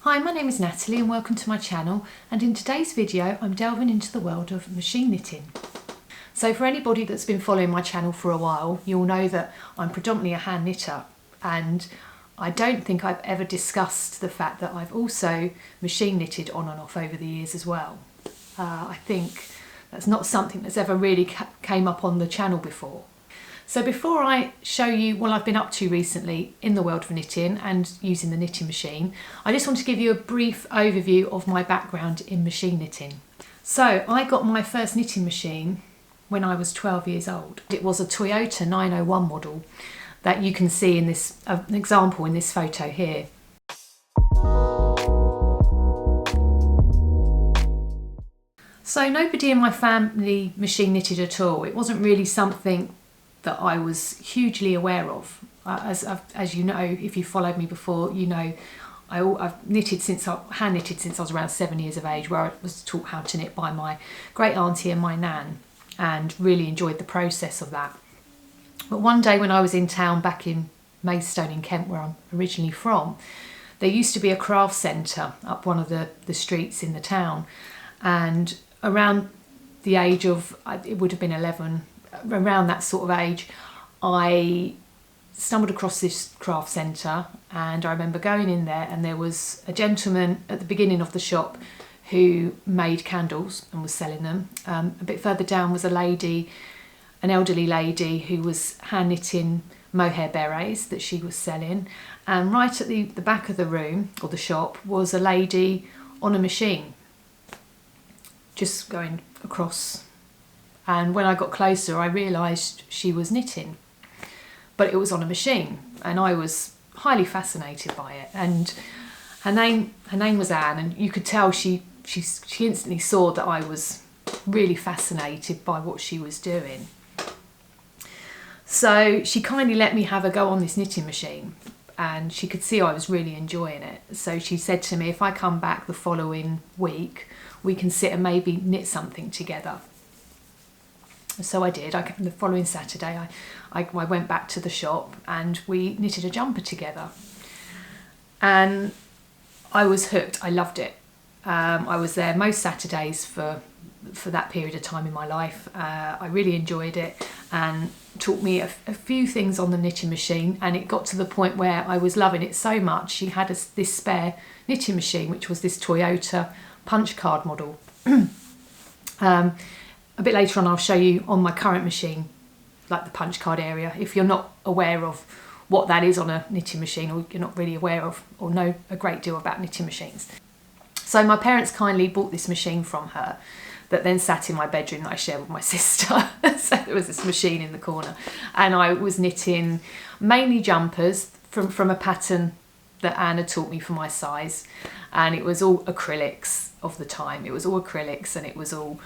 Hi, my name is Natalie and welcome to my channel, and in today's video I'm delving into the world of machine knitting. So for anybody that's been following my channel for a while, you'll know that I'm predominantly a hand knitter, and I don't think I've ever discussed the fact that I've also machine knitted on and off over the years as well. I think that's not something that's ever really came up on the channel before. So before I show you what I've been up to recently in the world of knitting and using the knitting machine, I just want to give you a brief overview of my background in machine knitting. So I got my first knitting machine when I was 12 years old. It was a Toyota 901 model that you can see in this, an example in this photo here. So nobody in my family machine knitted at all. It wasn't really something that I was hugely aware of. As you know, if you followed me before, you know I've hand knitted since I was around 7 years of age, where I was taught how to knit by my great auntie and my nan, and really enjoyed the process of that. But one day when I was in town back in Maidstone in Kent, where I'm originally from, there used to be a craft centre up one of the streets in the town, and around the age of, it would have been 11, around that sort of age, I stumbled across this craft centre, and I remember going in there, and there was a gentleman at the beginning of the shop who made candles and was selling them. A bit further down was a lady, an elderly lady, who was hand knitting mohair berets that she was selling, and right at the back of the room or the shop was a lady on a machine just going across. And when I got closer, I realised she was knitting, but it was on a machine, and I was highly fascinated by it. And her name was Anne, and you could tell she instantly saw that I was really fascinated by what she was doing. So she kindly let me have a go on this knitting machine, and she could see I was really enjoying it. So she said to me, if I come back the following week, we can sit and maybe knit something together. So I did. The following Saturday I went back to the shop and we knitted a jumper together, and I was hooked. I loved it. I was there most Saturdays for that period of time in my life. I really enjoyed it, and taught me a few things on the knitting machine, and it got to the point where I was loving it so much. She had this spare knitting machine, which was this Toyota punch card model. A bit later on I'll show you on my current machine, like the punch card area, if you're not aware of what that is on a knitting machine, or you're not really aware of or know a great deal about knitting machines. So my parents kindly bought this machine from her that then sat in my bedroom that I shared with my sister. So there was this machine in the corner, and I was knitting mainly jumpers from a pattern that Anne had taught me for my size, and it was all acrylics of the time. It was all acrylics, and it was all,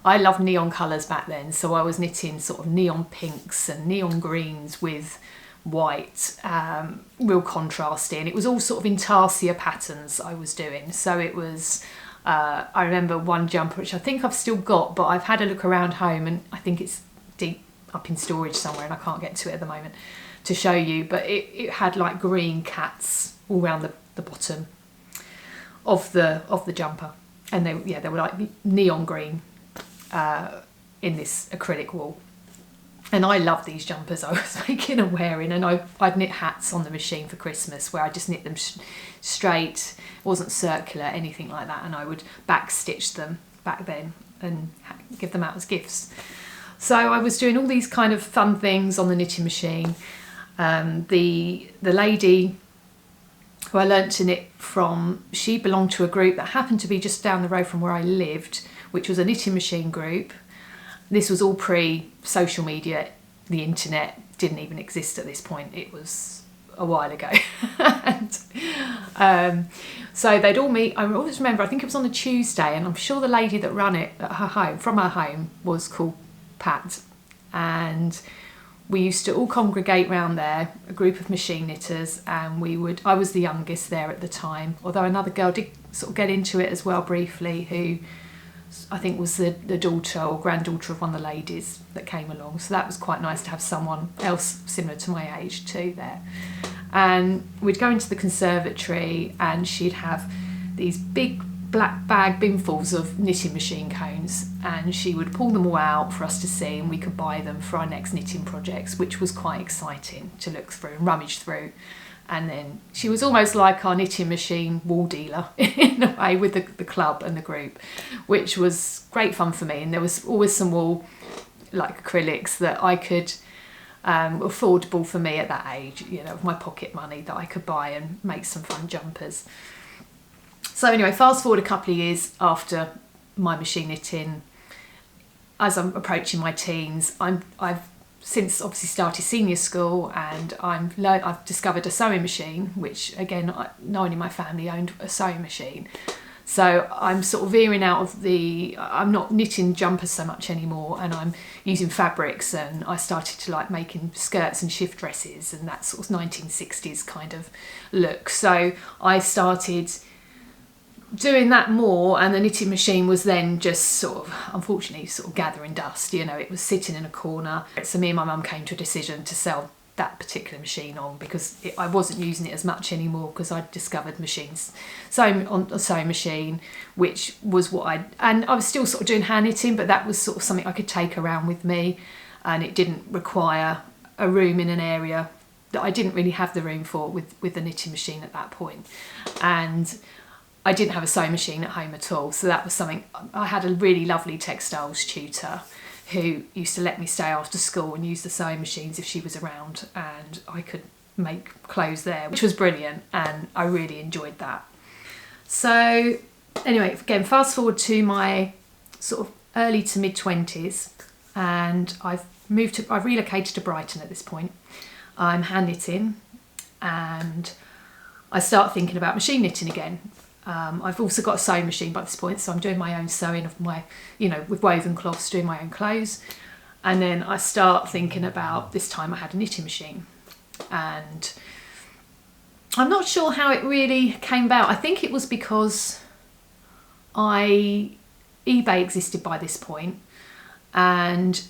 I loved neon colours back then, so I was knitting sort of neon pinks and neon greens with white, real contrasting. It was all sort of intarsia patterns I was doing. So it was, I remember one jumper, which I think I've still got, but I've had a look around home, and I think it's deep up in storage somewhere, and I can't get to it at the moment to show you, but it had like green cats all around the bottom of the jumper, and they were like neon green in this acrylic wool. And I loved these jumpers I was making and wearing, and I'd knit hats on the machine for Christmas, where I just knit them straight, it wasn't circular, anything like that, and I would back stitch them back then and give them out as gifts. So I was doing all these kind of fun things on the knitting machine. The lady who I learnt to knit from, she belonged to a group that happened to be just down the road from where I lived, which was a knitting machine group. This was all pre-social media. The internet didn't even exist at this point. It was a while ago. And, so they'd all meet. I always remember, I think it was on a Tuesday, and I'm sure the lady that ran it at her home, from her home, was called Pat. And we used to all congregate round there, a group of machine knitters, and I was the youngest there at the time, although another girl did sort of get into it as well briefly, who I think was the daughter or granddaughter of one of the ladies that came along. So that was quite nice to have someone else similar to my age too there. And we'd go into the conservatory and she'd have these big black bag binfuls of knitting machine cones, and she would pull them all out for us to see, and we could buy them for our next knitting projects, which was quite exciting to look through and rummage through. And then she was almost like our knitting machine wall dealer in a way, with the club and the group, which was great fun for me. And there was always some wool, like acrylics, that I could affordable for me at that age, you know, my pocket money, that I could buy and make some fun jumpers. So anyway, fast forward a couple of years after my machine knitting, as I'm approaching my teens, I've since obviously started senior school, and I've discovered a sewing machine, which again, no one in my family owned a sewing machine. So I'm sort of veering out of I'm not knitting jumpers so much anymore, and I'm using fabrics, and I started to like making skirts and shift dresses and that sort of 1960s kind of look. So I started doing that more, and the knitting machine was then just sort of, unfortunately, sort of gathering dust. You know, it was sitting in a corner. So me and my mum came to a decision to sell that particular machine on, because I wasn't using it as much anymore, because I'd discovered machines. So on a sewing machine, which was and I was still sort of doing hand knitting, but that was sort of something I could take around with me, and it didn't require a room in an area that I didn't really have the room for with the knitting machine at that point. And I didn't have a sewing machine at home at all, so that was something. I had a really lovely textiles tutor who used to let me stay after school and use the sewing machines if she was around, and I could make clothes there, which was brilliant, and I really enjoyed that. So anyway, again, fast forward to my sort of early to mid 20s, and I've relocated to Brighton at this point. I'm hand knitting, and I start thinking about machine knitting again. I've also got a sewing machine by this point, so I'm doing my own sewing of my, you know, with woven cloths, doing my own clothes. And then I start thinking about, this time I had a knitting machine, and I'm not sure how it really came about. I think it was because eBay existed by this point, and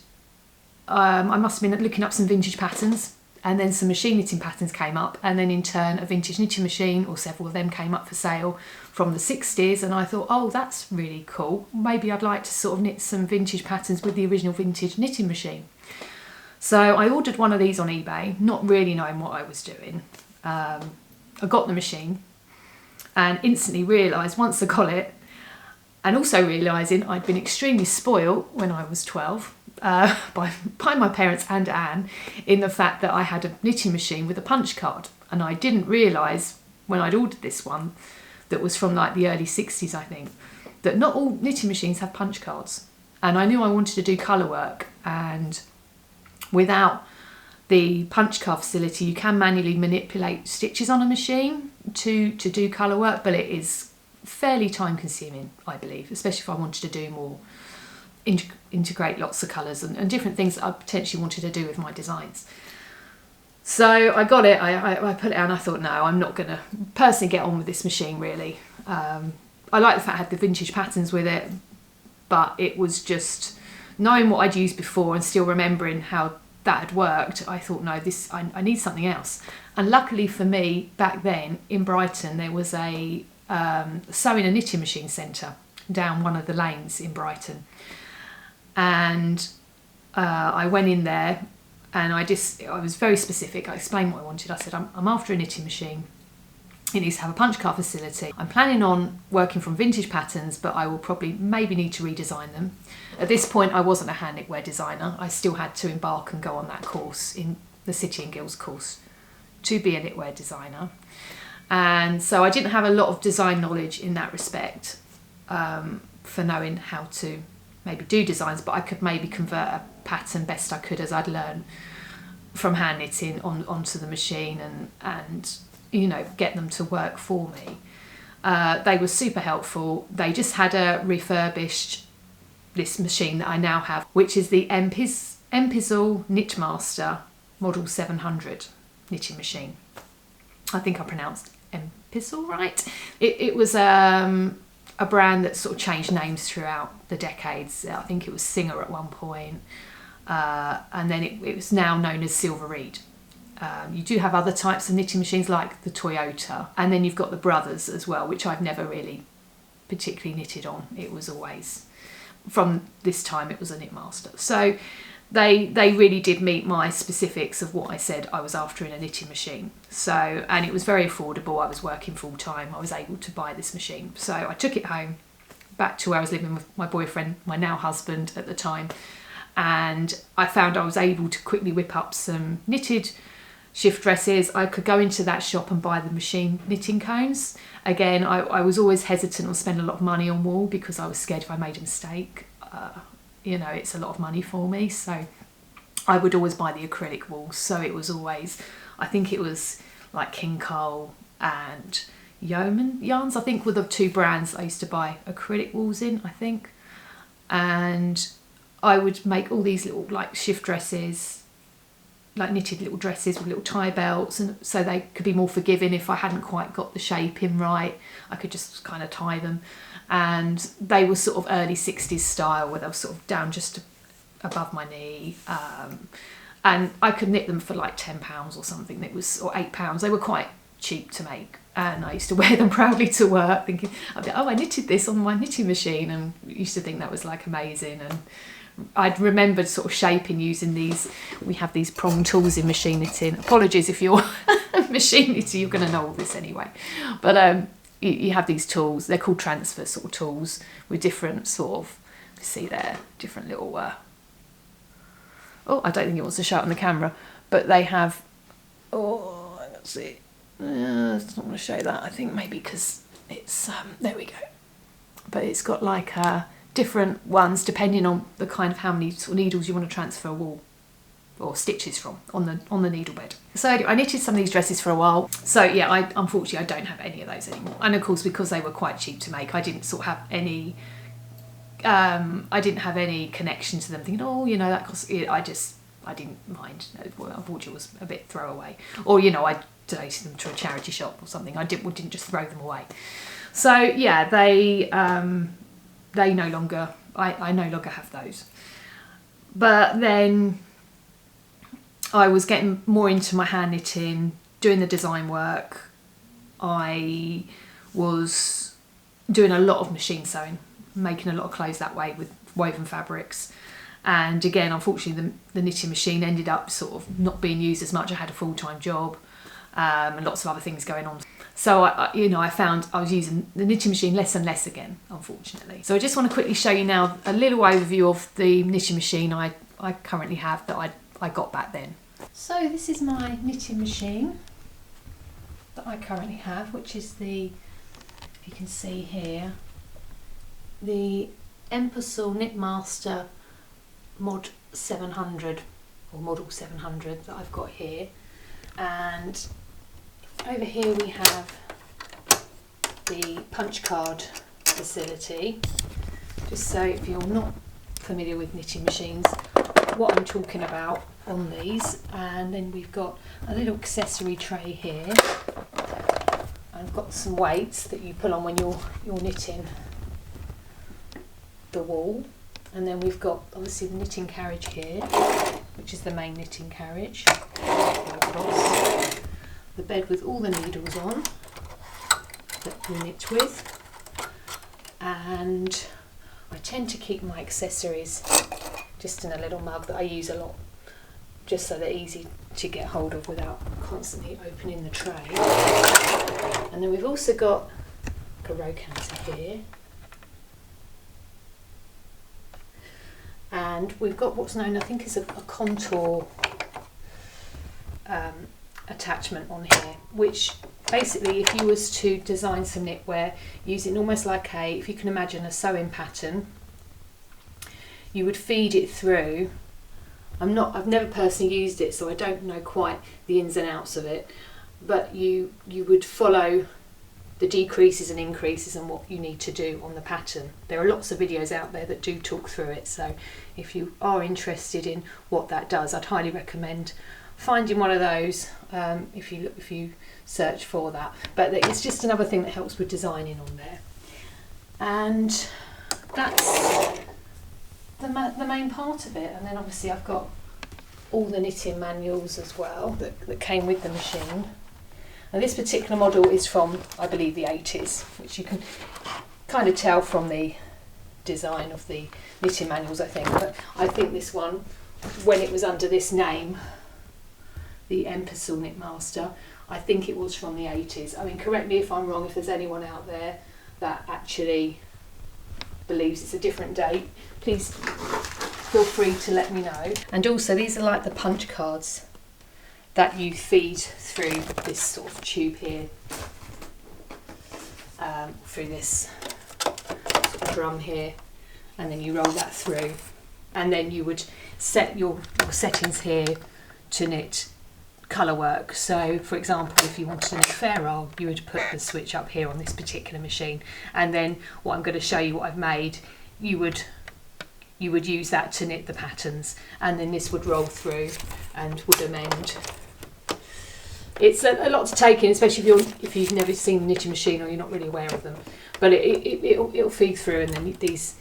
I must have been looking up some vintage patterns, and then some machine knitting patterns came up, and then in turn a vintage knitting machine, or several of them, came up for sale from the 60s, and I thought, oh, that's really cool. Maybe I'd like to sort of knit some vintage patterns with the original vintage knitting machine. So I ordered one of these on eBay, not really knowing what I was doing. I got the machine and instantly realised once I got it, and also realising I'd been extremely spoilt when I was 12 by my parents and Anne, in the fact that I had a knitting machine with a punch card, and I didn't realise when I'd ordered this one, that was from like the early 60s, I think, that not all knitting machines have punch cards. And I knew I wanted to do colour work, and without the punch card facility, you can manually manipulate stitches on a machine to do colour work, but it is fairly time consuming, I believe, especially if I wanted to do more, integrate lots of colours and different things that I potentially wanted to do with my designs. So I got it, I put it out, and I thought, no, I'm not going to personally get on with this machine, really. I like the fact I had the vintage patterns with it, but it was just knowing what I'd used before and still remembering how that had worked. I thought, no, I need something else. And luckily for me, back then in Brighton, there was a sewing and knitting machine centre down one of the lanes in Brighton. And I went in there, and I was very specific. I explained what I wanted. I said, I'm after a knitting machine. It needs to have a punch card facility. I'm planning on working from vintage patterns, but I will maybe need to redesign them. At this point, I wasn't a hand knitwear designer. I still had to embark and go on that course, in the City and Guilds course, to be a knitwear designer. And so I didn't have a lot of design knowledge in that respect, for knowing how to maybe do designs, but I could maybe convert a pattern best I could as I'd learn from hand knitting onto the machine, and you know, get them to work for me. They were super helpful. They just had refurbished this machine that I now have, which is the Empizzle Knitmaster Model 700 knitting machine. I think I pronounced Empizzle right. It was a brand that sort of changed names throughout the decades. I think it was Singer at one point, and then it was now known as Silver Reed. You do have other types of knitting machines like the Toyota, and then you've got the Brothers as well, which I've never really particularly knitted on. It was always, from this time, it was a Knitmaster. So they really did meet my specifics of what I said I was after in a knitting machine. So, and it was very affordable. I was working full time. I was able to buy this machine. So I took it home back to where I was living with my boyfriend, my now husband at the time, and I found I was able to quickly whip up some knitted shift dresses. I could go into that shop and buy the machine knitting cones. Again, I was always hesitant on spending a lot of money on wool because I was scared if I made a mistake, you know, it's a lot of money for me. So I would always buy the acrylic wool. So it was always, I think it was like King Cole and Yeoman yarns, I think, were the two brands I used to buy acrylic wools in, I think. And I would make all these little like shift dresses, like knitted little dresses with little tie belts, and so they could be more forgiving if I hadn't quite got the shape in right. I could just kind of tie them, and they were sort of early 60s style where they were sort of down just above my knee, and I could knit them for like £10 or something. It was, or £8. They were quite cheap to make, and I used to wear them proudly to work, thinking, oh, I knitted this on my knitting machine, and used to think that was like amazing. And I'd remembered sort of shaping using these. We have these prong tools in machine knitting. Apologies if you're machine knitting, you're going to know all this anyway. But you have these tools. They're called transfer sort of tools with different sort of, see there, different little. Oh, I don't think it wants to show it on the camera, but they have. Oh, let's see. It's not going to show that. I think maybe because it's there we go. But it's got like different ones depending on the kind of how many sort of needles you want to transfer wool or stitches from on the needle bed. So I knitted some of these dresses for a while. So yeah, unfortunately I don't have any of those anymore. And of course, because they were quite cheap to make, I didn't sort of have any. I didn't have any connection to them. Thinking, oh, you know, that costs. I didn't mind. Unfortunately, it was a bit throwaway. Or you know, I donated them to a charity shop or something. I didn't just throw them away. So yeah, they no longer, I no longer have those. But then I was getting more into my hand knitting, doing the design work. I was doing a lot of machine sewing, making a lot of clothes that way with woven fabrics. And again, unfortunately, the knitting machine ended up sort of not being used as much. I had a full-time job and lots of other things going on. So I found I was using the knitting machine less and less again, unfortunately. So I just want to quickly show you now a little overview of the knitting machine I currently have that I got back then. So this is my knitting machine that I currently have, which is the, if you can see here, the Empasel Knitmaster Mod 700 or Model 700 that I've got here. And over here we have the punch card facility, just so if you're not familiar with knitting machines, what I'm talking about on these. And then we've got a little accessory tray here. I've got some weights that you pull on when you're knitting the wool. And then we've got obviously the knitting carriage here, which is the main knitting carriage. Across the bed with all the needles on that we knit with. And I tend to keep my accessories just in a little mug that I use a lot, just so they're easy to get hold of without constantly opening the tray. And then we've also got a row counter here. And we've got what's known, I think, as a contour attachment on here, which basically, if you was to design some knitwear using almost like if you can imagine a sewing pattern, you would feed it through. I've never personally used it, so I don't know quite the ins and outs of it, but you would follow the decreases and increases and what you need to do on the pattern. There are lots of videos out there that do talk through it, so if you are interested in what that does, I'd highly recommend finding one of those if you search for that. But it's just another thing that helps with designing on there. And that's the main part of it. And then obviously I've got all the knitting manuals as well that came with the machine. And this particular model is from, I believe, the 80s, which you can kind of tell from the design of the knitting manuals, I think. But I think this one, when it was under this name, the Empersel Knitmaster, I think it was from the 80s. I mean, correct me if I'm wrong, if there's anyone out there that actually believes it's a different date, please feel free to let me know. And also, these are like the punch cards that you feed through this sort of tube here, through this sort of drum here, and then you roll that through, and then you would set your settings here to knit colour work. So for example, if you wanted to knit fair roll, you would put the switch up here on this particular machine, and then what I'm going to show you what I've made, you would use that to knit the patterns, and then this would roll through and would amend. It's a lot to take in, especially if you've never seen a knitting machine or you're not really aware of them, but it'll feed through, and then these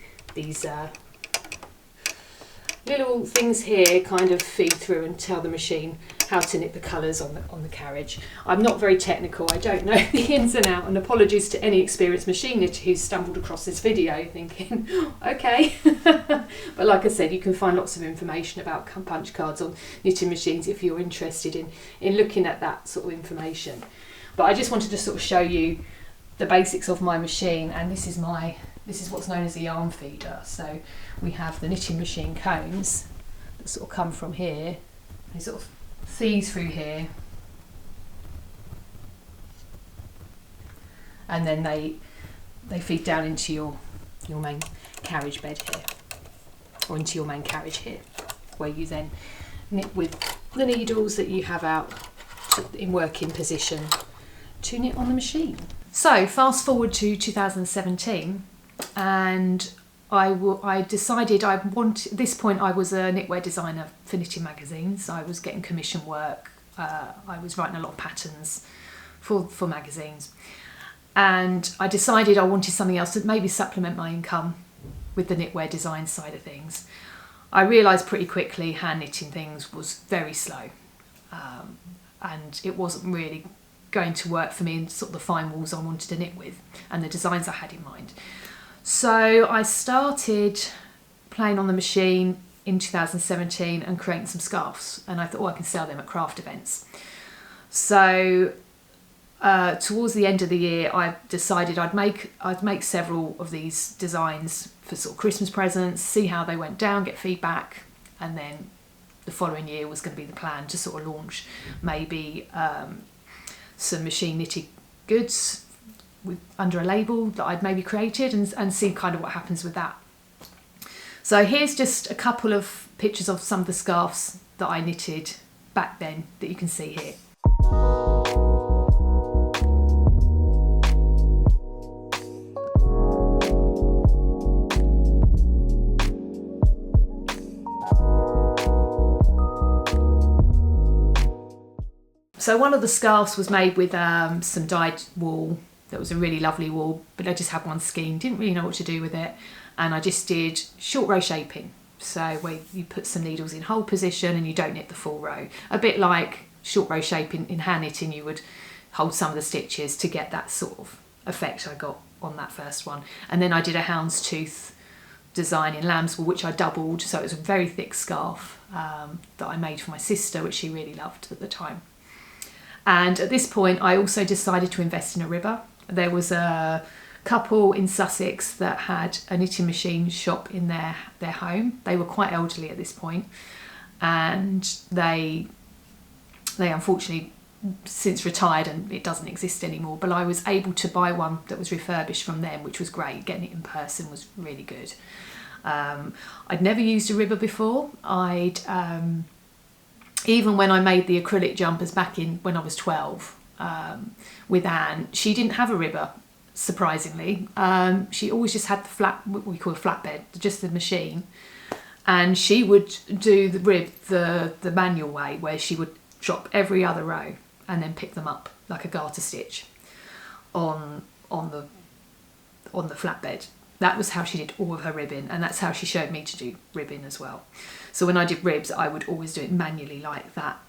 little things here kind of feed through and tell the machine how to knit the colours on the carriage. I'm not very technical, I don't know the ins and outs, and apologies to any experienced machine knitter who's stumbled across this video thinking, okay. But like I said, you can find lots of information about punch cards on knitting machines if you're interested in looking at that sort of information. But I just wanted to sort of show you the basics of my machine, and this is what's known as a yarn feeder. So we have the knitting machine cones that sort of come from here, they sort of feed through here, and then they feed down into your main carriage bed here, or into your main carriage here, where you then knit with the needles that you have out in working position to knit on the machine. So fast forward to 2017, and I decided at this point I was a knitwear designer for knitting magazines. I was getting commission work, I was writing a lot of patterns for magazines, and I decided I wanted something else to maybe supplement my income with the knitwear design side of things. I realised pretty quickly hand knitting things was very slow, and it wasn't really going to work for me in sort of the fine wools I wanted to knit with and the designs I had in mind. So I started playing on the machine in 2017 and creating some scarves, and I thought, oh, I can sell them at craft events. So towards the end of the year, I decided I'd make several of these designs for sort of Christmas presents, see how they went down, get feedback, and then the following year was going to be the plan to sort of launch maybe some machine knitted goods under a label that I'd maybe created, and see kind of what happens with that. So here's just a couple of pictures of some of the scarves that I knitted back then that you can see here. So one of the scarves was made with some dyed wool. That was a really lovely wool, but I just had one skein, didn't really know what to do with it, and I just did short row shaping. So where you put some needles in hold position and you don't knit the full row. A bit like short row shaping in hand knitting, you would hold some of the stitches to get that sort of effect I got on that first one. And then I did a houndstooth design in lamb's wool, which I doubled, so it was a very thick scarf that I made for my sister, which she really loved at the time. And at this point, I also decided to invest in a ribber. There was a couple in Sussex that had a knitting machine shop in their home. They were quite elderly at this point, and they unfortunately since retired, and it doesn't exist anymore, but I was able to buy one that was refurbished from them, which was great. Getting it in person was really good. I'd never used a ribber before. Even when I made the acrylic jumpers back in when I was 12 with Anne, she didn't have a ribber, surprisingly. She always just had what we call a flatbed, just the machine, and she would do the rib the manual way, where she would drop every other row and then pick them up like a garter stitch on the flatbed. that was how she did all of her ribbing, and that's how she showed me to do ribbing as well. So when I did ribs, I would always do it manually like that,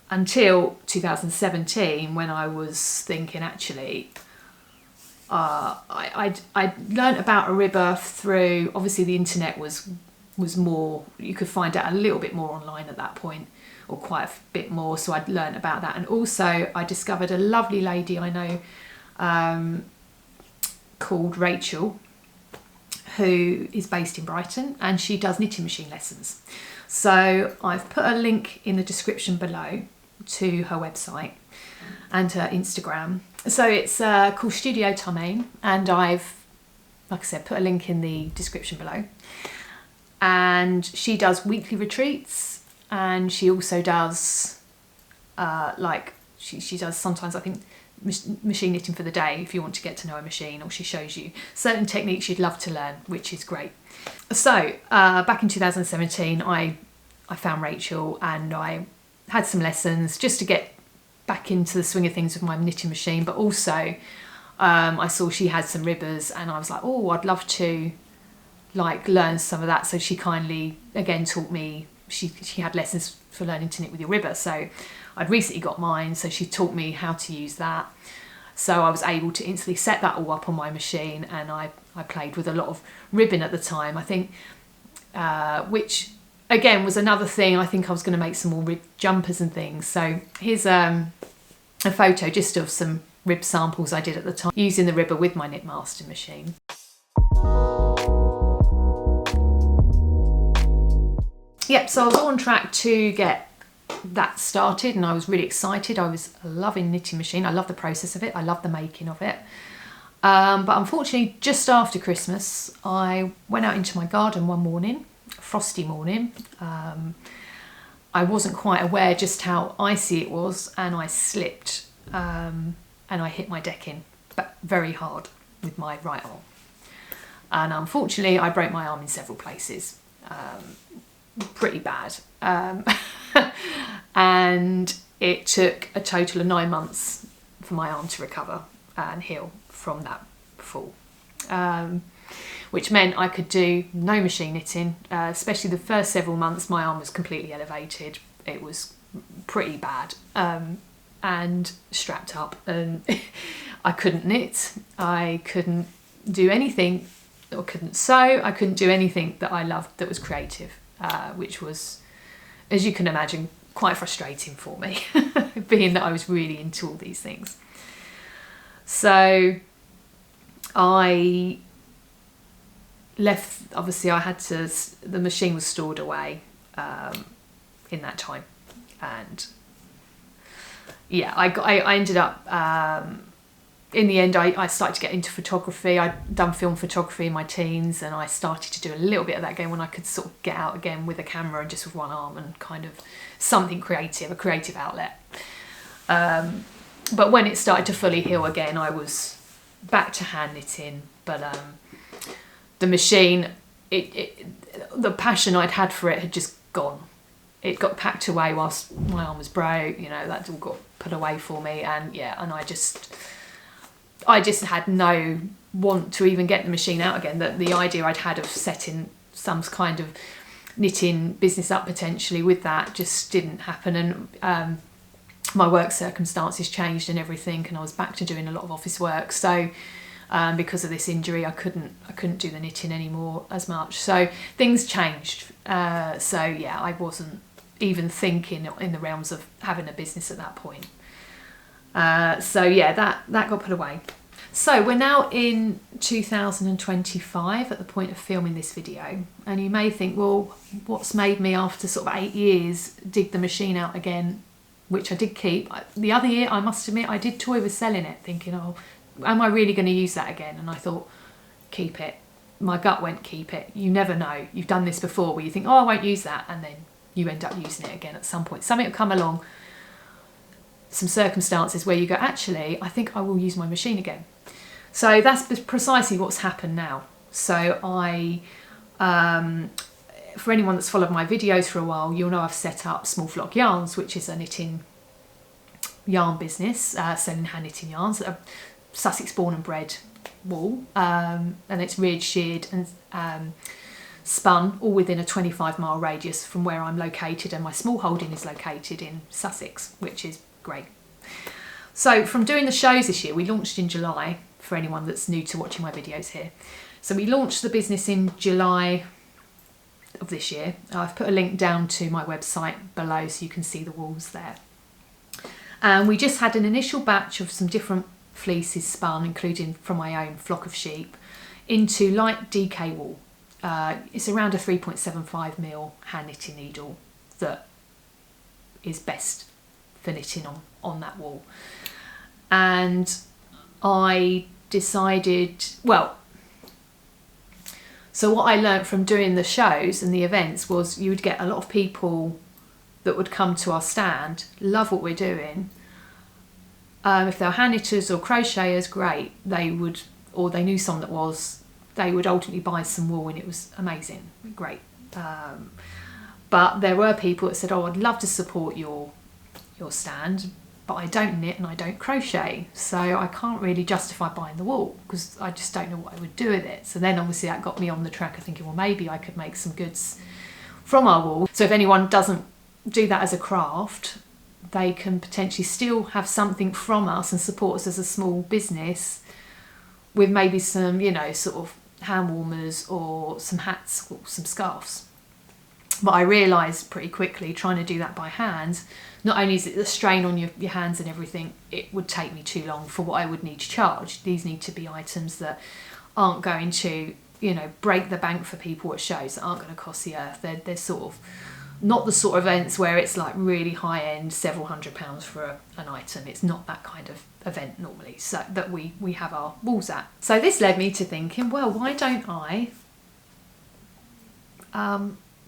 until 2017, when I was thinking, actually, I learnt about a ribber through, obviously the internet was more, you could find out a little bit more online at that point, or quite a bit more, so I'd learnt about that. And also I discovered a lovely lady I know called Rachel, who is based in Brighton, and she does knitting machine lessons. So I've put a link in the description below to her website and her Instagram. So it's called Studio Tomaine, and I've, like I said, put a link in the description below. And she does weekly retreats, and she also does she does sometimes, I think, machine knitting for the day if you want to get to know a machine, or she shows you certain techniques you'd love to learn, which is great. So back in 2017 I found Rachel, and I had some lessons just to get back into the swing of things with my knitting machine, but also I saw she had some ribbers, and I was like, oh, I'd love to learn some of that. So she kindly again taught me, she had lessons for learning to knit with your ribber, so I'd recently got mine, so she taught me how to use that. So I was able to instantly set that all up on my machine, and I played with a lot of ribbon at the time, I think, which again was another thing. I think I was going to make some more rib jumpers and things. So here's a photo just of some rib samples I did at the time, using the ribber with my Knitmaster machine. Yep, so I was on track to get that started, and I was really excited. I was loving knitting machine. I love the process of it. I love the making of it. But unfortunately, just after Christmas, I went out into my garden one morning, a frosty morning. I wasn't quite aware just how icy it was, and I slipped and I hit my decking, but very hard with my right arm. And unfortunately, I broke my arm in several places. Pretty bad. And it took a total of 9 months for my arm to recover and heal from that fall, which meant I could do no machine knitting, especially the first several months. My arm was completely elevated. It was pretty bad, and strapped up, and I couldn't knit, I couldn't do anything, or couldn't sew, I couldn't do anything that I loved that was creative, which was, as you can imagine, quite frustrating for me, being that I was really into all these things. So I left, obviously I had to, the machine was stored away in that time, and yeah, I ended up, in the end I started to get into photography. I'd done film photography in my teens, and I started to do a little bit of that again when I could sort of get out again with a camera and just with one arm, and kind of something creative, a creative outlet. But when it started to fully heal again, I was back to hand knitting, but the machine, the passion I'd had for it had just gone. It got packed away whilst my arm was broke, you know, that all got put away for me, and yeah, and I just had no want to even get the machine out again. That the idea I'd had of setting some kind of knitting business up potentially with that just didn't happen, and my work circumstances changed and everything, and I was back to doing a lot of office work. So because of this injury, I couldn't do the knitting anymore as much. So things changed. So yeah, I wasn't even thinking in the realms of having a business at that point. So yeah, that got put away. So we're now in 2025 at the point of filming this video, and you may think, well, what's made me, after sort of 8 years, dig the machine out again, which I did keep. The other year, I must admit, I did toy with selling it, thinking, oh, am I really going to use that again? And I thought, keep it. My gut went, keep it. You never know. You've done this before where you think, oh, I won't use that, and then you end up using it again at some point. Something will come along, some circumstances where you go, actually, I think I will use my machine again. So that's precisely what's happened now. So for anyone that's followed my videos for a while, you'll know I've set up Small Flock Yarns, which is a knitting yarn business, selling hand knitting yarns that are Sussex born and bred wool, and it's reared, sheared and spun all within a 25-mile radius from where I'm located, and my small holding is located in Sussex, which is great. So from doing the shows this year, we launched in July, for anyone that's new to watching my videos here. So we launched the business in July of this year. I've put a link down to my website below so you can see the wools there. And we just had an initial batch of some different fleeces spun, including from my own flock of sheep, into light DK wool. It's around a 3.75mm hand knitting needle that is best for knitting on that wool. And I decided, well, so what I learnt from doing the shows and the events was you would get a lot of people that would come to our stand, love what we're doing. If they were hand knitters or crocheters, great. They would, or they knew someone that was, they would ultimately buy some wool, and it was amazing, great. But there were people that said, oh, I'd love to support your stand, but I don't knit and I don't crochet, so I can't really justify buying the wool because I just don't know what I would do with it. So then obviously that got me on the track of thinking, well, maybe I could make some goods from our wool. So if anyone doesn't do that as a craft, they can potentially still have something from us and support us as a small business with maybe some, you know, sort of hand warmers or some hats or some scarves. But I realised pretty quickly, trying to do that by hand, not only is it the strain on your hands and everything, it would take me too long for what I would need to charge. These need to be items that aren't going to, you know, break the bank for people at shows, that aren't going to cost the earth. They're sort of not the sort of events where it's like really high end, several £100s for an item. It's not that kind of event normally, so that we have our wools at. So this led me to thinking, well, why don't I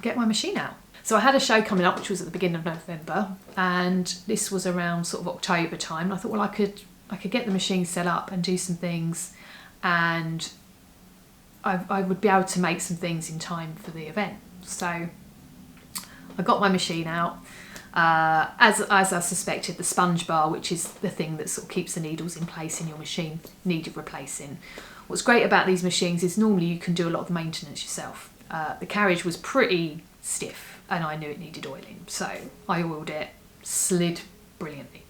get my machine out? So I had a show coming up which was at the beginning of November, and this was around sort of October time. I thought, well, I could get the machine set up and do some things, and I would be able to make some things in time for the event. So I got my machine out. As I suspected, the sponge bar, which is the thing that sort of keeps the needles in place in your machine, needed replacing. What's great about these machines is normally you can do a lot of the maintenance yourself. The carriage was pretty stiff and I knew it needed oiling, so I oiled it, slid brilliantly,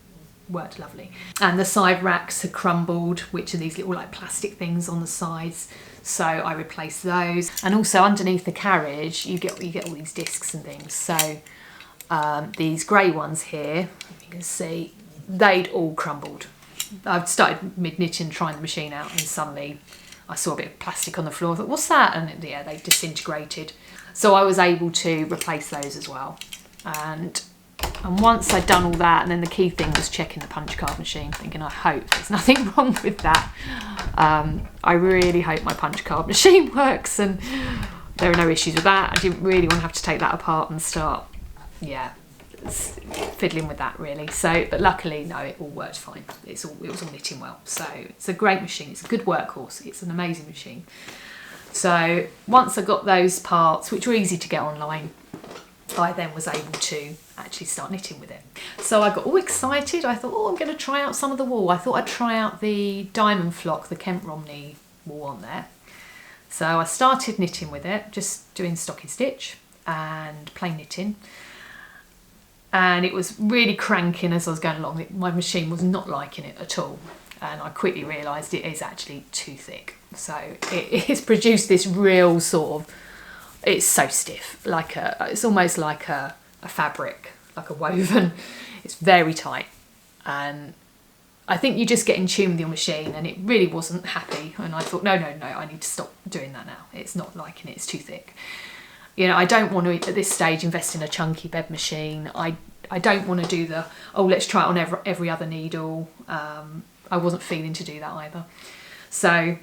worked lovely. And the side racks had crumbled, which are these little like plastic things on the sides, so I replaced those. And also underneath the carriage you get all these discs and things, so these grey ones here, you can see, they'd all crumbled. I've started mid-knitting, trying the machine out, and suddenly I saw a bit of plastic on the floor. I thought, what's that? And yeah, they disintegrated. So I was able to replace those as well. And once I'd done all that, and then the key thing was checking the punch card machine, thinking, I hope there's nothing wrong with that. I really hope my punch card machine works and there are no issues with that. I didn't really want to have to take that apart and start, fiddling with that really. So, but luckily, no, it all worked fine. It was all knitting well. So it's a great machine. It's a good workhorse. It's an amazing machine. So once I got those parts, which were easy to get online, I then was able to actually start knitting with it. So I got all excited. I thought, oh, I'm going to try out some of the wool. I thought I'd try out the diamond flock, the Kent Romney wool on there. So I started knitting with it, just doing stocking stitch and plain knitting. And it was really cranking as I was going along. My machine was not liking it at all. And I quickly realised it is actually too thick. So it has produced this real sort of, it's so stiff, it's almost like a fabric, like a woven. It's very tight. And I think you just get in tune with your machine, and it really wasn't happy. And I thought, no, I need to stop doing that now. It's not liking it, it's too thick. You know, I don't want to, at this stage, invest in a chunky bed machine. I don't want to do the, oh, let's try it on every other needle. I wasn't feeling to do that either. So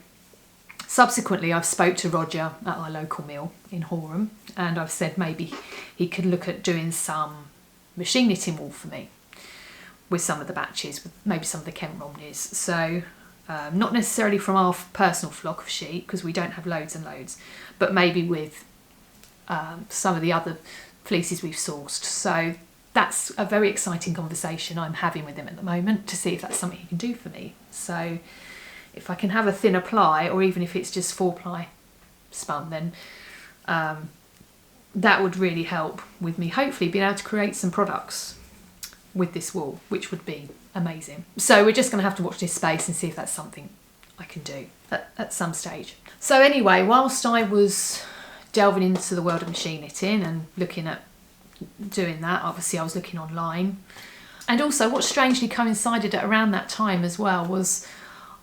subsequently, I've spoke to Roger at our local mill in Horham, and I've said maybe he could look at doing some machine knitting wool for me with some of the batches, with maybe some of the Kent Romneys. So not necessarily from our personal flock of sheep, because we don't have loads and loads, but maybe with some of the other fleeces we've sourced. So that's a very exciting conversation I'm having with him at the moment to see if that's something he can do for me. So if I can have a thinner ply, or even if it's just 4-ply spun, then that would really help with me hopefully being able to create some products with this wool, which would be amazing. So we're just going to have to watch this space and see if that's something I can do at some stage. So anyway, whilst I was delving into the world of machine knitting and looking at doing that, obviously I was looking online. And also what strangely coincided at around that time as well was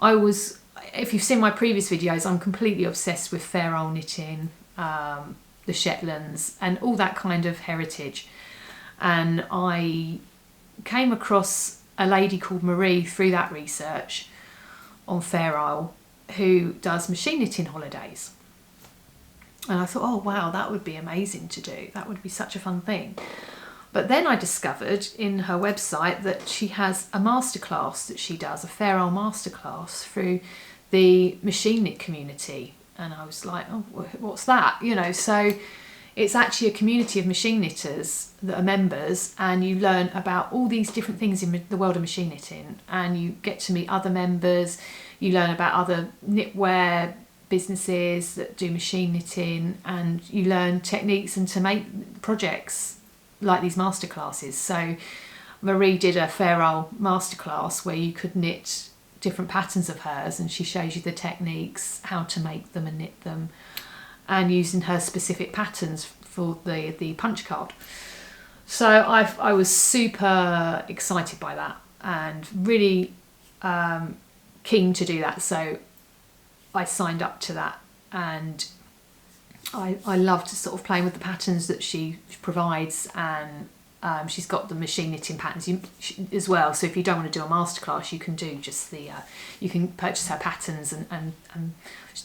if you've seen my previous videos, I'm completely obsessed with fair old knitting, the Shetlands and all that kind of heritage. And I came across a lady called Marie through that research on Fair Isle who does machine knitting holidays. And I thought, oh wow, that would be amazing to do. That would be such a fun thing. But then I discovered in her website that she has a masterclass that she does, a Fair Isle masterclass through the machine knit community. And I was like, oh, what's that? You know, so it's actually a community of machine knitters that are members, and you learn about all these different things in the world of machine knitting, and you get to meet other members, you learn about other knitwear businesses that do machine knitting, and you learn techniques and to make projects like these masterclasses. So Marie did a Fair Isle masterclass where you could knit different patterns of hers, and she shows you the techniques, how to make them and knit them, and using her specific patterns for the punch card. So I was super excited by that and really keen to do that. So I signed up to that, and I loved sort of playing with the patterns that she provides, and she's got the machine knitting patterns as well. So if you don't want to do a masterclass, you can do just you can purchase her patterns, and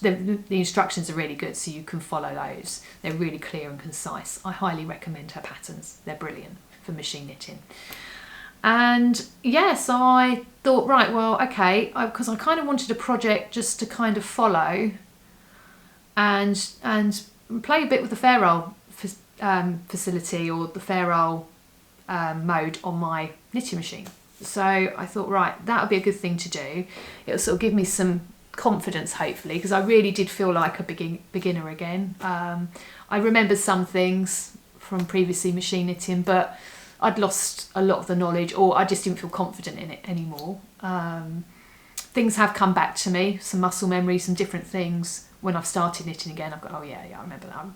the instructions are really good, so you can follow those. They're really clear and concise. I highly recommend her patterns. They're brilliant for machine knitting. And yes, I thought, right, well, okay, because I kind of wanted a project just to kind of follow and play a bit with the Fair Isle facility, or the Fair Isle mode on my knitting machine. So I thought, right, that would be a good thing to do. It'll sort of give me some confidence, hopefully, because I really did feel like a beginner again. I remember some things from previously machine knitting, but I'd lost a lot of the knowledge, or I just didn't feel confident in it anymore. Things have come back to me, some muscle memory, some different things. When I've started knitting again, I've got, oh yeah, I remember that.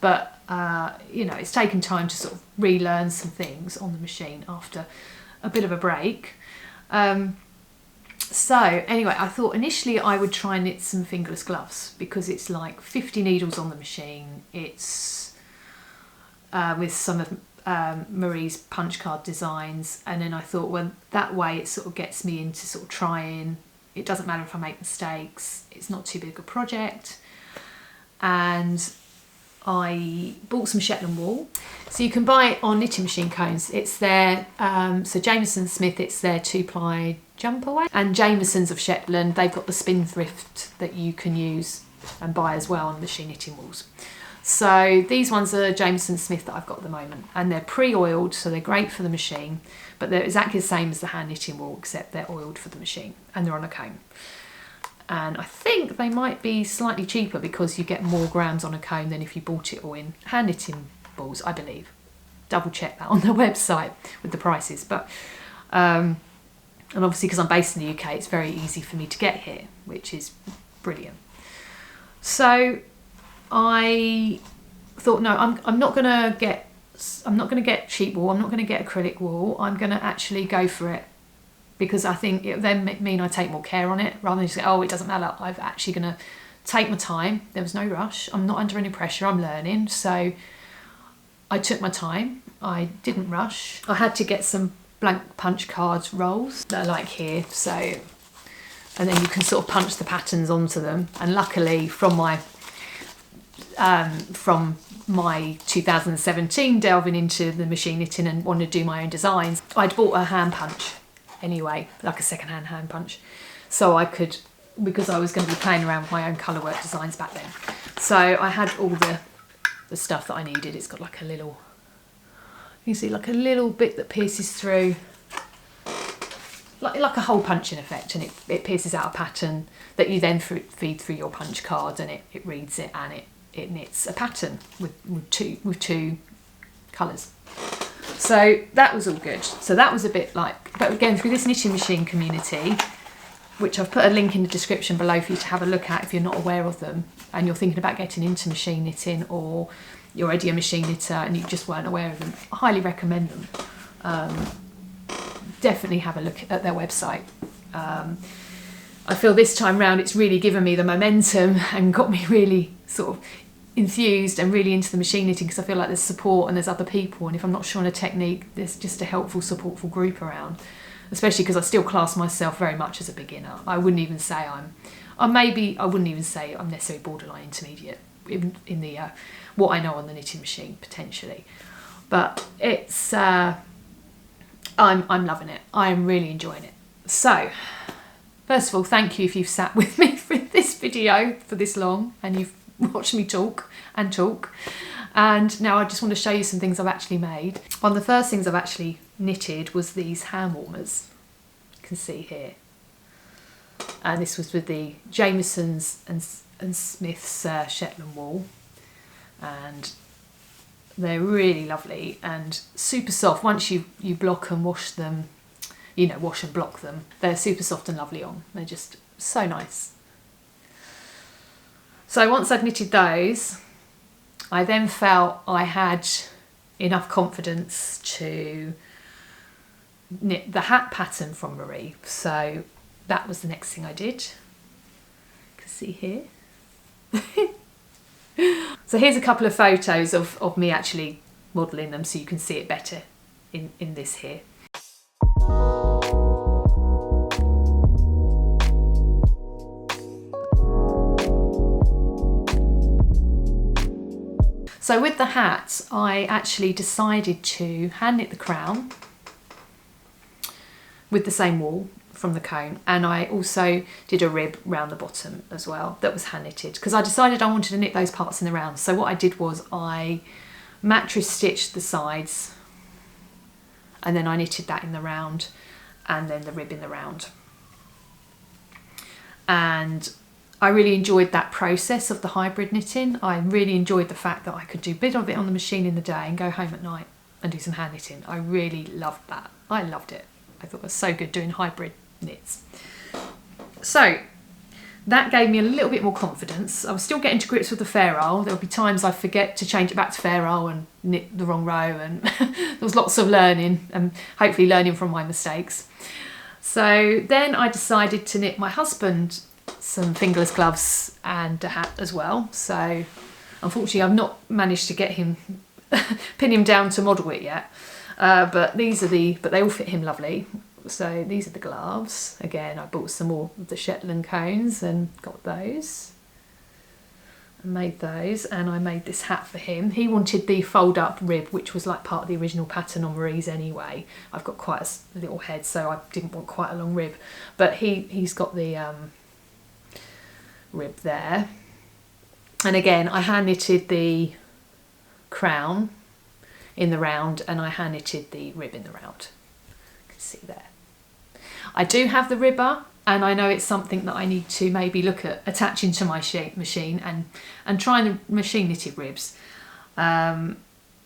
But, you know, it's taken time to sort of relearn some things on the machine after a bit of a break. So anyway, I thought initially I would try and knit some fingerless gloves, because it's like 50 needles on the machine. It's with some of Marie's punch card designs. And then I thought, well, that way it sort of gets me into sort of trying. It doesn't matter if I make mistakes. It's not too big a project. And I bought some Shetland wool. So you can buy it on knitting machine cones. It's their, so Jameson Smith, it's their 2-ply jumper weight. And Jameson's of Shetland, they've got the spindrift that you can use and buy as well on machine knitting wools. So these ones are Jameson Smith that I've got at the moment, and they're pre-oiled, so they're great for the machine, but they're exactly the same as the hand knitting wool, except they're oiled for the machine, and they're on a cone. And I think they might be slightly cheaper because you get more grams on a cone than if you bought it all in hand knitting balls, I believe. Double check that on the website with the prices. But and obviously because I'm based in the UK, it's very easy for me to get here, which is brilliant. So I thought, no, I'm not gonna get cheap wool. I'm not gonna get acrylic wool. I'm gonna actually go for it, because I think it then mean I take more care on it, rather than just say, oh, it doesn't matter. I'm actually gonna take my time. There was no rush. I'm not under any pressure. I'm learning, so I took my time. I didn't rush. I had to get some blank punch card rolls that are like here, so, and then you can sort of punch the patterns onto them. And luckily, from my 2017 delving into the machine knitting and wanting to do my own designs, I'd bought a hand punch anyway, like a second-hand hand punch, so I could, because I was going to be playing around with my own colour work designs back then. So I had all the stuff that I needed. It's got like a little, you see, like a little bit that pierces through like a hole punching effect, and it pierces out a pattern that you then feed through your punch card, and it reads it, and it knits a pattern with two colours. So that was all good. So that was a bit like, but again, through this knitting machine community, which I've put a link in the description below for you to have a look at if you're not aware of them and you're thinking about getting into machine knitting, or you're already a machine knitter and you just weren't aware of them, I highly recommend them. Definitely have a look at their website. I feel this time round it's really given me the momentum and got me really sort of enthused and really into the machine knitting, because I feel like there's support and there's other people, and if I'm not sure on a technique, there's just a helpful, supportful group around, especially because I still class myself very much as a beginner. I wouldn't even say I wouldn't even say I'm necessarily borderline intermediate in the what I know on the knitting machine potentially, but it's I'm loving it. I'm really enjoying it. So first of all, thank you if you've sat with me for this video for this long and you've watched me talk. And now I just want to show you some things I've actually made. One of the first things I've actually knitted was these hand warmers. You can see here. And this was with the Jamieson's and Smith's Shetland wool. And they're really lovely and super soft. Once you block and wash them, wash and block them, they're super soft and lovely on. They're just so nice. So once I'd knitted those, I then felt I had enough confidence to knit the hat pattern from Marie. So that was the next thing I did. You can see here. So here's a couple of photos of me actually modelling them so you can see it better in this here. So with the hats, I actually decided to hand knit the crown with the same wool from the cone, and I also did a rib round the bottom as well that was hand knitted, because I decided I wanted to knit those parts in the round. So what I did was I mattress stitched the sides, and then I knitted that in the round, and then the rib in the round. And I really enjoyed that process of the hybrid knitting. I really enjoyed the fact that I could do a bit of it on the machine in the day and go home at night and do some hand knitting. I really loved that. I loved it. I thought it was so good doing hybrid knits. So that gave me a little bit more confidence. I was still getting to grips with the fair roll. There'll be times I forget to change it back to fair roll and knit the wrong row, and there was lots of learning and hopefully learning from my mistakes. So then I decided to knit my husband some fingerless gloves and a hat as well. So unfortunately I've not managed to get him pin him down to model it yet, but they all fit him lovely. So these are the gloves. Again, I bought some more of the Shetland cones and got those and made those, and I made this hat for him. He wanted the fold up rib, which was like part of the original pattern on Marie's anyway. I've got quite a little head, so I didn't want quite a long rib, but he's got the rib there. And again, I hand knitted the crown in the round, and I hand knitted the rib in the round. You can see there. I do have the ribber, and I know it's something that I need to maybe look at attaching to my machine and trying the machine knitted ribs. At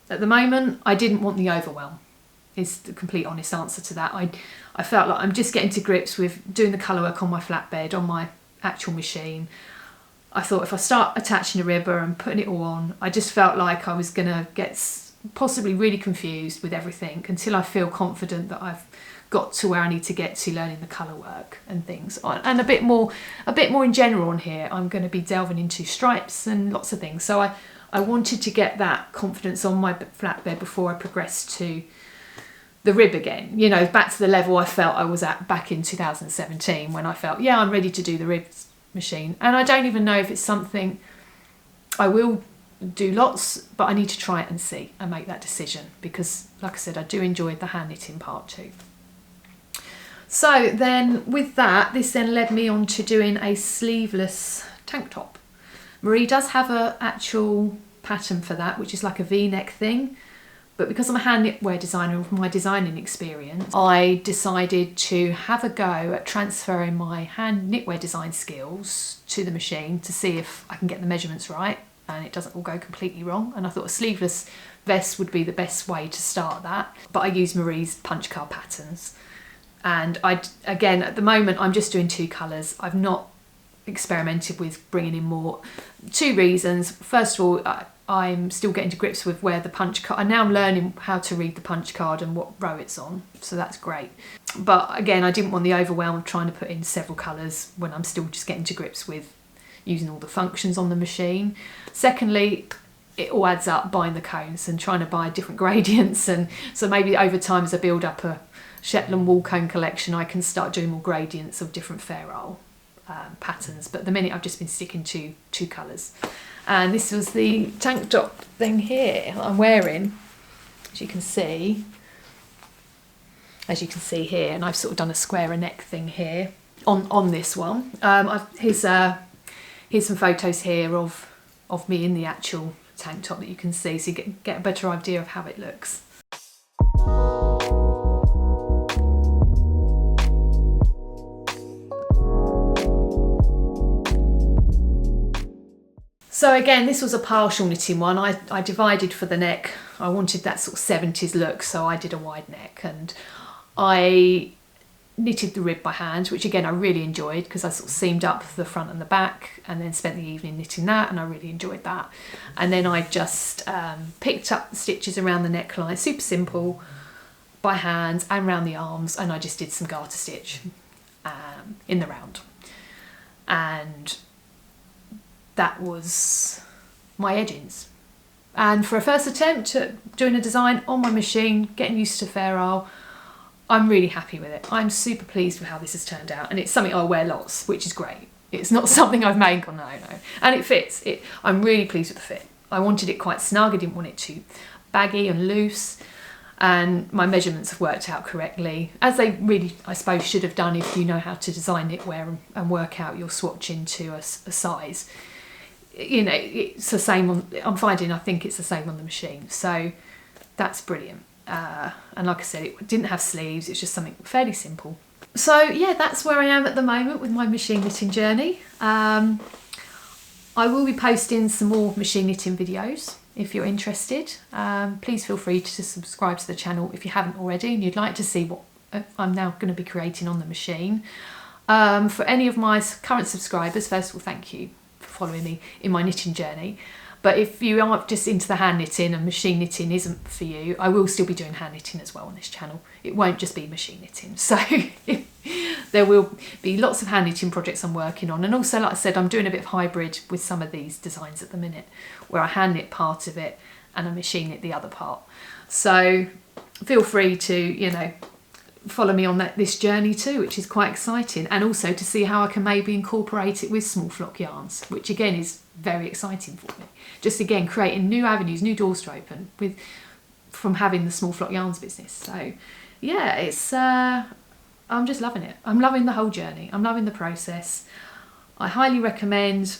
the moment, I didn't want the overwhelm, is the complete honest answer to that. I felt like I'm just getting to grips with doing the colour work on my flatbed, on my actual machine. I thought if I start attaching a ribber and putting it all on, I just felt like I was going to get possibly really confused with everything until I feel confident that I've got to where I need to get to learning the colour work and things. And a bit more in general on here. I'm going to be delving into stripes and lots of things. So I wanted to get that confidence on my flatbed before I progressed to the rib again, back to the level I felt I was at back in 2017, when I felt, yeah, I'm ready to do the ribs machine. And I don't even know if it's something I will do lots, but I need to try it and see and make that decision, because like I said, I do enjoy the hand knitting part too. So then with that, this then led me on to doing a sleeveless tank top. Marie does have an actual pattern for that, which is like a V-neck thing, But because I'm a hand knitwear designer with my designing experience, I decided to have a go at transferring my hand knitwear design skills to the machine to see if I can get the measurements right and it doesn't all go completely wrong. And I thought a sleeveless vest would be the best way to start that. But I used Marie's punch card patterns. And again, at the moment, I'm just doing 2 colours. I've not experimented with bringing in more. 2 reasons. First of all, I'm still getting to grips with where the punch card, and now I'm learning how to read the punch card and what row it's on, so that's great. But again, I didn't want the overwhelm of trying to put in several colours when I'm still just getting to grips with using all the functions on the machine. Secondly, it all adds up buying the cones and trying to buy different gradients, and so maybe over time as I build up a Shetland wool cone collection, I can start doing more gradients of different ferrule patterns. But at the minute I've just been sticking to 2 colours. And this was the tank top thing here I'm wearing, as you can see here, and I've sort of done a squarer neck thing here on this one. Here's some photos here of me in the actual tank top that you can see, so you get a better idea of how it looks. So again, this was a partial knitting one. I divided for the neck. I wanted that sort of 70s look, so I did a wide neck, and I knitted the rib by hand, which again I really enjoyed because I sort of seamed up the front and the back and then spent the evening knitting that, and I really enjoyed that. And then I just picked up the stitches around the neckline, super simple, by hand, and around the arms, and I just did some garter stitch in the round. And that was my edgings. And for a first attempt at doing a design on my machine, getting used to ferrule, I'm really happy with it. I'm super pleased with how this has turned out, and it's something I wear lots, which is great. It's not something I've made, no. And it fits. I'm really pleased with the fit. I wanted it quite snug, I didn't want it too baggy and loose, and my measurements have worked out correctly, as they really, I suppose, should have done if you know how to design knitwear and work out your swatch into a size. You know, it's the same on, I think it's the same on the machine, so that's brilliant. And like I said, it didn't have sleeves, it's just something fairly simple. So yeah, that's where I am at the moment with my machine knitting journey. I will be posting some more machine knitting videos if you're interested. Please feel free to subscribe to the channel if you haven't already and you'd like to see what I'm now going to be creating on the machine. For any of my current subscribers, first of all, thank you following me in my knitting journey. But if you are just into the hand knitting and machine knitting isn't for you, I will still be doing hand knitting as well on this channel. It won't just be machine knitting. So there will be lots of hand knitting projects I'm working on. And also, like I said, I'm doing a bit of hybrid with some of these designs at the minute, where I hand knit part of it and I machine knit the other part. So feel free to, you know, follow me on this journey too, which is quite exciting, and also to see how I can maybe incorporate it with small flock yarns, which again is very exciting for me. Just again creating new avenues, new doors to open from having the small flock yarns business. So yeah, it's I'm just loving it. I'm loving the whole journey. I'm loving the process. I highly recommend,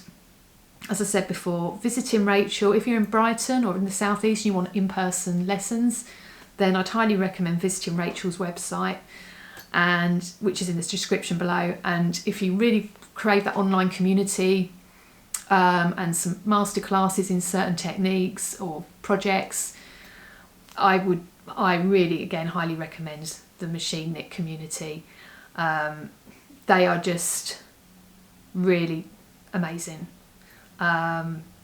as I said before, visiting Rachel. If you're in Brighton or in the southeast and you want in-person lessons, then I'd highly recommend visiting Rachel's website, which is in the description below. And if you really crave that online community and some masterclasses in certain techniques or projects, I really, again, highly recommend the Machine Knit community. They are just really amazing.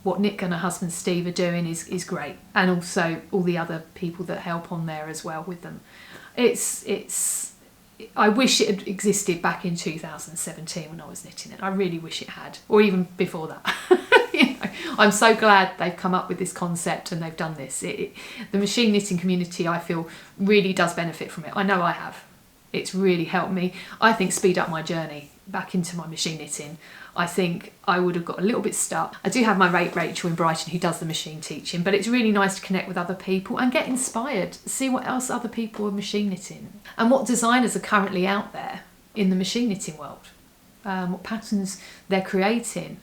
What Nick and her husband Steve are doing is great, and also all the other people that help on there as well with them. I wish it had existed back in 2017 when I was knitting it. I really wish it had, or even before that. You know, I'm so glad they've come up with this concept and they've done this. The machine knitting community, I feel, really does benefit from it. I know I have. It's really helped me, I think, speed up my journey back into my machine knitting. I think I would have got a little bit stuck. I do have my mate Rachel in Brighton who does the machine teaching, but it's really nice to connect with other people and get inspired, see what else other people are machine knitting and what designers are currently out there in the machine knitting world, what patterns they're creating.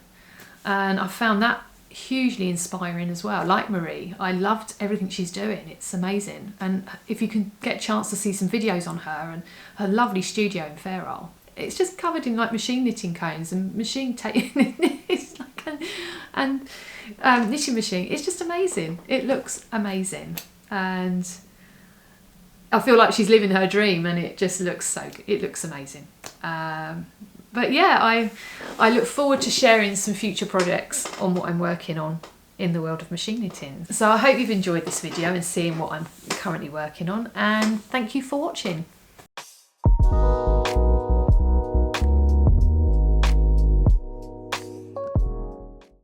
And I found that hugely inspiring as well. Like Marie, I loved everything she's doing. It's amazing. And if you can get a chance to see some videos on her and her lovely studio in Fair Isle, it's just covered in like machine knitting cones and machine it's like knitting machine. It's just amazing. It looks amazing, and I feel like she's living her dream, and it just looks so good. It looks amazing. But yeah, I look forward to sharing some future projects on what I'm working on in the world of machine knitting. So I hope you've enjoyed this video and seeing what I'm currently working on, and thank you for watching.